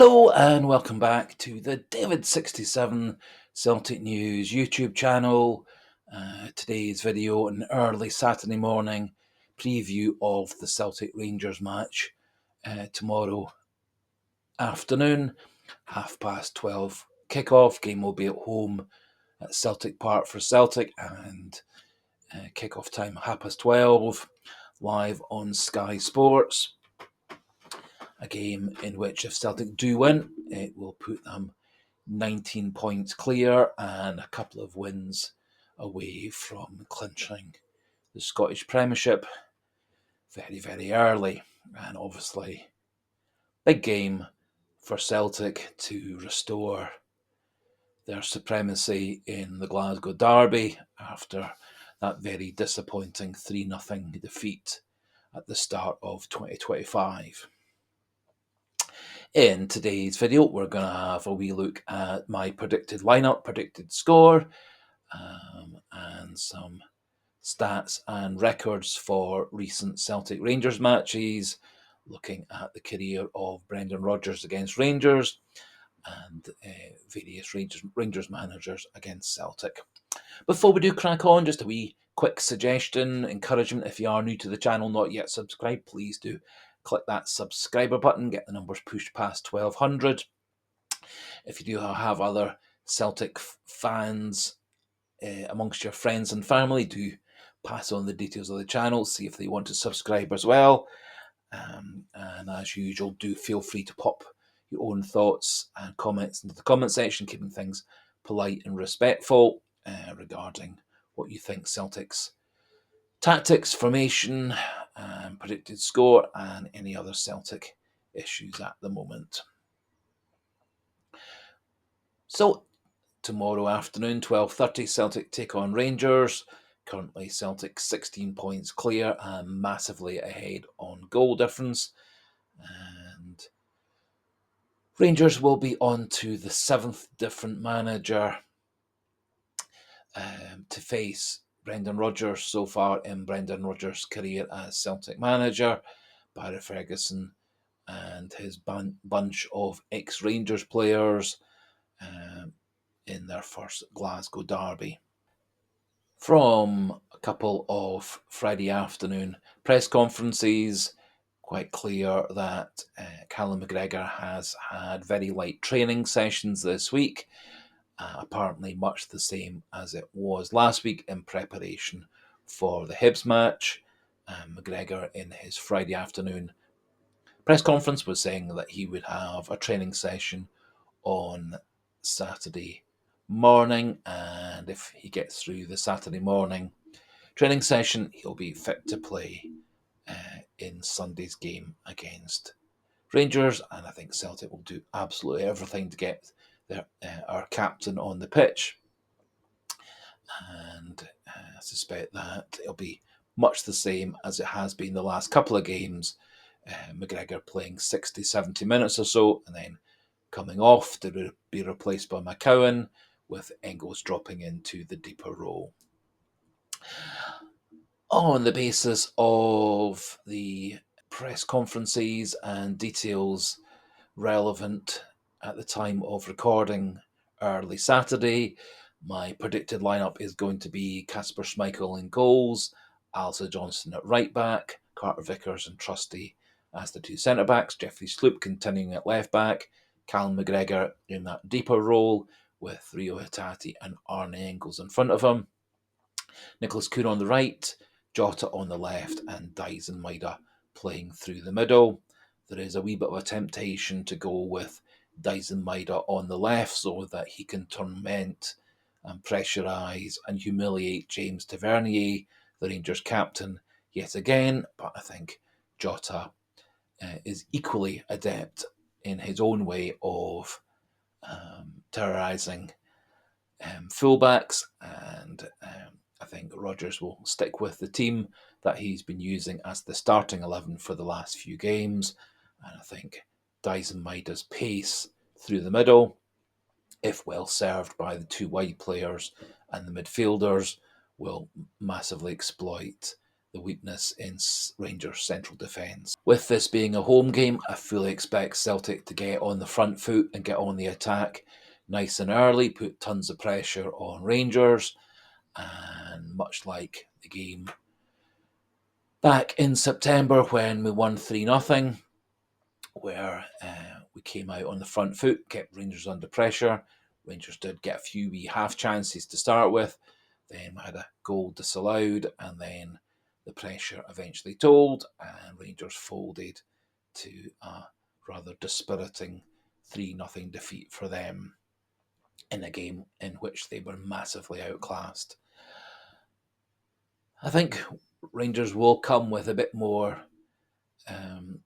Hello and welcome back to the David67 Celtic News YouTube channel. Today's video, an early Saturday morning preview of the Celtic Rangers match tomorrow afternoon, 12:30 kickoff. Game will be at home at Celtic Park for Celtic, and kickoff time 12:30 live on Sky Sports. A game in which, if Celtic do win, it will put them 19 points clear and a couple of wins away from clinching the Scottish Premiership very, very early. And obviously, big game for Celtic to restore their supremacy in the Glasgow derby after that very disappointing 3-0 defeat at the start of 2025. In today's video, we're going to have a wee look at my predicted lineup, predicted score, and some stats and records for recent Celtic Rangers matches, looking at the career of Brendan Rodgers against Rangers and various Rangers managers against Celtic. Before we do crack on, just a wee quick suggestion, encouragement. If you are new to the channel, not yet subscribed, please do click that subscriber button, get the numbers pushed past 1200. If you do have other Celtic fans amongst your friends and family, do pass on the details of the channel, see if they want to subscribe as well. And as usual, do feel free to pop your own thoughts and comments into the comment section, keeping things polite and respectful regarding what you think Celtic's tactics, formation, predicted score, and any other Celtic issues at the moment. So, tomorrow afternoon, 12:30, Celtic take on Rangers. Currently, Celtic 16 points clear and massively ahead on goal difference. And Rangers will be on to the 7th different manager to face Brendan Rodgers so far in Brendan Rodgers' career as Celtic manager. Barry Ferguson and his bunch of ex-Rangers players in their first Glasgow derby. From a couple of Friday afternoon press conferences, quite clear that Callum McGregor has had very light training sessions this week, apparently much the same as it was last week in preparation for the Hibs match. McGregor, in his Friday afternoon press conference, was saying that he would have a training session on Saturday morning, and if he gets through the Saturday morning training session, he'll be fit to play in Sunday's game against Rangers. And I think Celtic will do absolutely everything to get our captain on the pitch, and I suspect that it'll be much the same as it has been the last couple of games. McGregor playing 60, 70 minutes or so, and then coming off to be replaced by McCowan, with Engels dropping into the deeper role. On the basis of the press conferences and details relevant at the time of recording early Saturday, my predicted lineup is going to be Kasper Schmeichel in goals, Alistair Johnston at right back, Carter Vickers and Trusty as the two centre backs, Jeffrey Sloop continuing at left back, Callum McGregor in that deeper role with Rio Hitati and Arne Engels in front of him, Nicholas Kuhn on the right, Jota on the left, and Dyson Maida playing through the middle. There is a wee bit of a temptation to go with Dyson Maida on the left so that he can torment and pressurise and humiliate James Tavernier, the Rangers captain, yet again. But I think Jota is equally adept in his own way of terrorising fullbacks, and I think Rodgers will stick with the team that he's been using as the starting 11 for the last few games. And I think Dyson Maida's pace through the middle, if well served by the two wide players and the midfielders, will massively exploit the weakness in Rangers' central defence. With this being a home game, I fully expect Celtic to get on the front foot and get on the attack nice and early, put tons of pressure on Rangers, and much like the game back in September when we won 3-0, where we came out on the front foot, kept Rangers under pressure. Rangers did get a few wee half chances to start with, then we had a goal disallowed, and then the pressure eventually told, and Rangers folded to a rather dispiriting 3-0 defeat for them in a game in which they were massively outclassed. I think Rangers will come with a bit more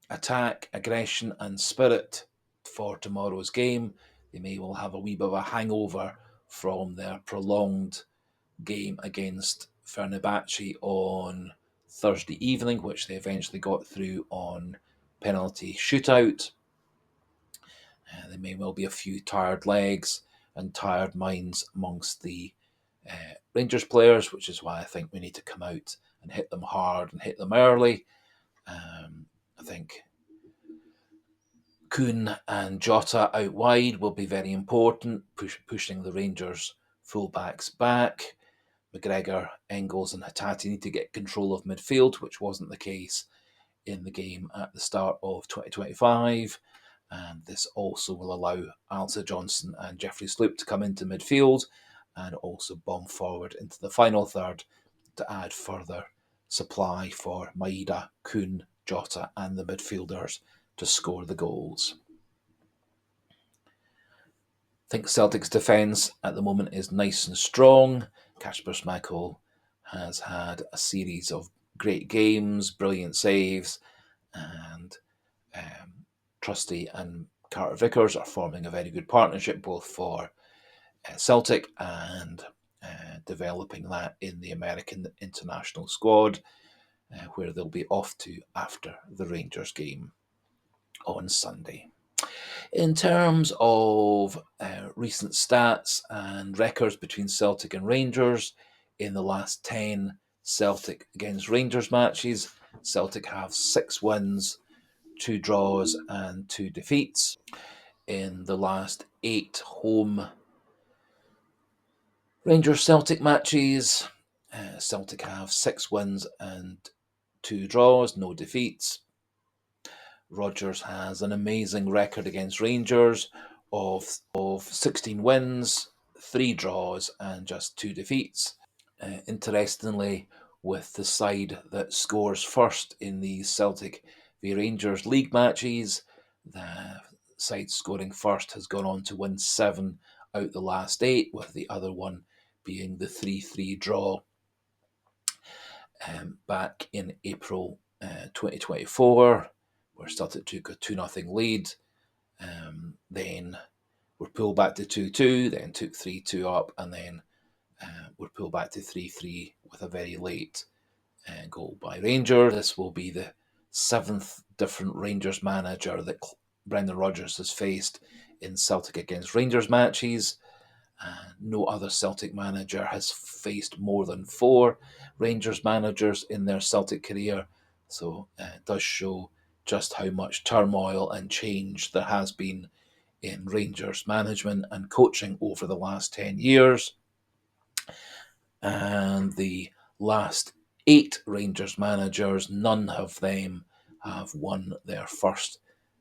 attack, aggression, and spirit for tomorrow's game. They may well have a wee bit of a hangover from their prolonged game against Fenerbahce on Thursday evening, which they eventually got through on penalty shootout. There may well be a few tired legs and tired minds amongst the Rangers players, which is why I think we need to come out and hit them hard and hit them early. I think Kuhn and Jota out wide will be very important, pushing the Rangers fullbacks back. McGregor, Engels and Hatate need to get control of midfield, which wasn't the case in the game at the start of 2025. And this also will allow Alza Johnson and Jeffrey Sloop to come into midfield and also bomb forward into the final third to add further supply for Maeda, Kuhn, Jota and the midfielders to score the goals. I think Celtic's defence at the moment is nice and strong. Kasper Schmeichel has had a series of great games, brilliant saves, and Trusty and Carter Vickers are forming a very good partnership, both for Celtic and developing that in the American international squad, where they'll be off to after the Rangers game on Sunday. In terms of recent stats and records between Celtic and Rangers, in the last 10 Celtic against Rangers matches, Celtic have 6 wins, 2 draws and 2 defeats. In the last 8 home Rangers Celtic matches, Celtic have 6 wins and 2 draws, no defeats. Rodgers has an amazing record against Rangers of 16 wins, 3 draws and just 2 defeats. Interestingly, with the side that scores first in these Celtic v Rangers league matches, the side scoring first has gone on to win 7 out the last 8, with the other one being the 3-3 draw back in April 2024, where Celtic took a 2-0 lead, then were pulled back to 2-2, then took 3-2 up, and then were pulled back to 3-3 with a very late goal by Rangers. This will be the 7th different Rangers manager that Brendan Rodgers has faced in Celtic against Rangers matches. No other Celtic manager has faced more than 4 Rangers managers in their Celtic career, so it does show just how much turmoil and change there has been in Rangers management and coaching over the last 10 years. And the last 8 Rangers managers, none of them have won their first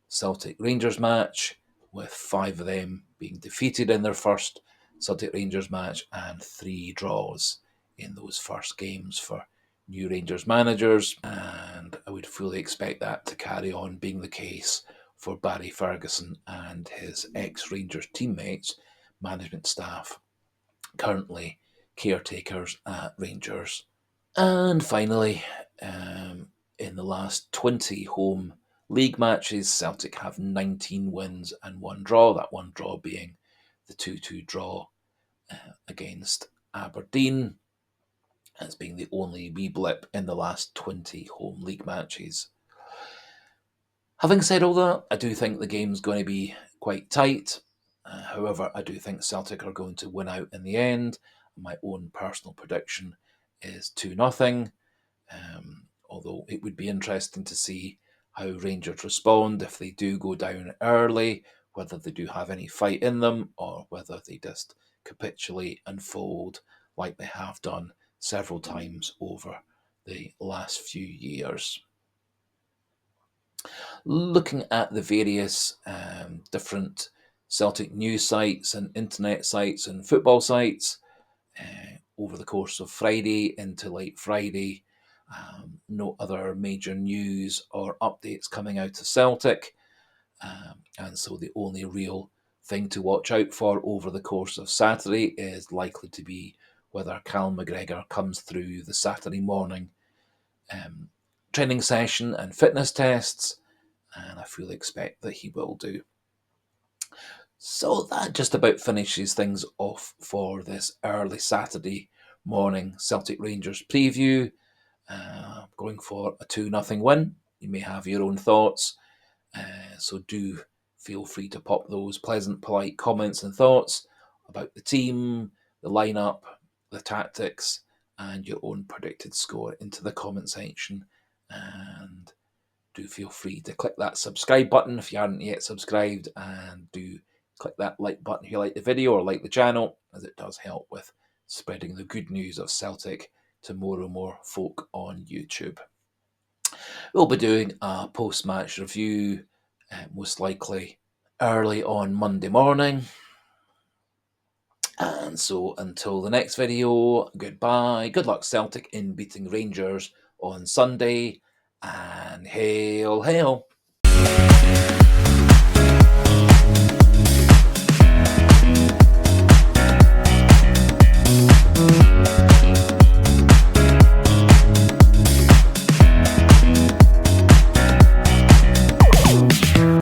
Celtic Rangers match, with 5 of them being defeated in their first Celtic Rangers match and 3 draws in those first games for new Rangers managers. And I would fully expect that to carry on being the case for Barry Ferguson and his ex-Rangers teammates, management staff, currently caretakers at Rangers. And finally, in the last 20 home league matches, Celtic have 19 wins and 1 draw, that 1 draw being the 2-2 draw against Aberdeen, as being the only wee blip in the last 20 home league matches. Having said all that, I do think the game's going to be quite tight. However, I do think Celtic are going to win out in the end. My own personal prediction is 2-0. Although it would be interesting to see how Rangers respond if they do go down early, whether they do have any fight in them or whether they just capitulate and fold like they have done several times over the last few years. Looking at the various different Celtic news sites and internet sites and football sites over the course of Friday into late Friday, no other major news or updates coming out of Celtic. And so the only real thing to watch out for over the course of Saturday is likely to be whether Callum McGregor comes through the Saturday morning training session and fitness tests, and I fully expect that he will do. So that just about finishes things off for this early Saturday morning Celtic Rangers preview. Going for a 2-0 win. You may have your own thoughts, so do feel free to pop those pleasant, polite comments and thoughts about the team, the lineup, the tactics, and your own predicted score into the comment section. And do feel free to click that subscribe button if you haven't yet subscribed, and do click that like button if you like the video or like the channel, as it does help with spreading the good news of Celtic to more and more folk on YouTube. We'll be doing a post-match review, most likely early on Monday morning. And so until the next video, goodbye. Good luck Celtic in beating Rangers on Sunday, and hail, hail.